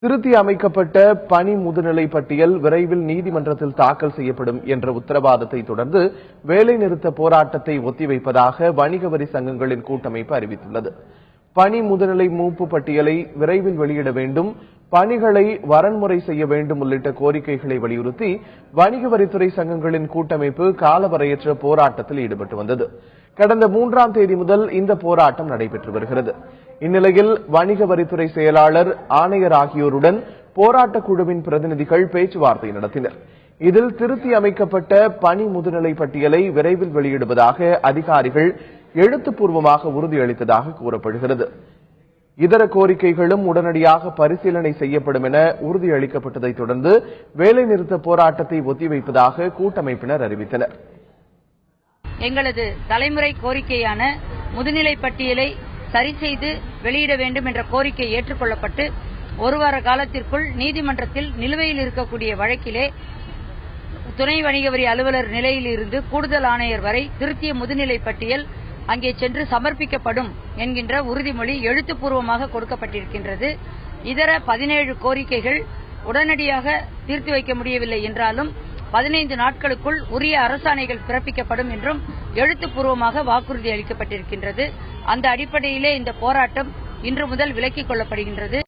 திருத்தி அமைக்கப்பட்ட பணி முதுநிலை பட்டியல் விரைவில் நீதிமன்றத்தில் தாக்கல் செய்யப்படும் என்ற உத்தரவாதத்தை தொடர்ந்து வேலைநிறுத்த போராட்டத்தை ஒத்திவைப்பதாக வணிக வரி சங்கங்களின் கூட்டமைப்பு அறிவித்துள்ளது. பணி முதுநிலை மூப்பு பட்டியலை விரைவில் வெளியிட வேண்டும், பணிகளை வரன்முறை செய்ய வேண்டும் உள்ளிட்ட கோரிக்கைகளை வலியுறுத்தி வணிக வரித்துறை சங்கங்களின் கூட்டமைப்பு காலவரையற்ற போராட்டத்தில் ஈடுபட்டு வந்தது. கடந்த 3ஆம் தேதி முதல் இந்த போராட்டம் நடைபெற்று வருகிறது. இந்நிலையில் வணிக வரித்துறை செயலாளர், ஆணையர் ஆகியோருடன் போராட்டக் குழுவின் பிரதிநிதிகள் பேச்சுவார்த்தை நடத்தினர். இதில் திருத்தி அமைக்கப்பட்ட பணி முதுநிலை பட்டியலை விரைவில் வெளியிடுவதாக அதிகாரிகள் எழுத்துப்பூர்வமாக உறுதியளித்ததாக கூறப்படுகிறது. இதர கோரிக்கைகளும் உடனடியாக பரிசீலனை செய்யப்படும் என உறுதியளிக்கப்பட்டதைத் தொடர்ந்து வேலைநிறுத்த போராட்டத்தை ஒத்திவைப்பதாக கூட்டமைப்பினர் அறிவித்தனர். எங்களது தலைமுறை கோரிக்கையான முதுநிலை பட்டியலை சரி செய்து வெளியிட வேண்டும் என்ற கோரிக்கை ஏற்றுக்கொள்ளப்பட்டு ஒரு வார காலத்திற்குள் நீதிமன்றத்தில் நிலுவையில் இருக்கக்கூடிய வழக்கிலே துணை வணிக வரி அலுவலர் நிலையில் இருந்து கூடுதல் ஆணையர் வரை திருத்திய முதுநிலை பட்டியல் அங்கே சென்று சமர்ப்பிக்கப்படும் என்கின்ற உறுதிமொழி எழுத்துப்பூர்வமாக கொடுக்கப்பட்டிருக்கின்றது. இதர 17 கோரிக்கைகள் உடனடியாக தீர்த்து வைக்க முடியவில்லை என்றாலும் 15 நாட்களுக்குள் உரிய அரசாணைகள் பிறப்பிக்கப்படும் என்றும் எழுத்துப்பூர்வமாக வாக்குறுதி அளிக்கப்பட்டிருக்கின்றது. அந்த அடிப்படையிலே இந்த போராட்டம் இன்று முதல் விலக்கிக் கொள்ளப்படுகின்றது.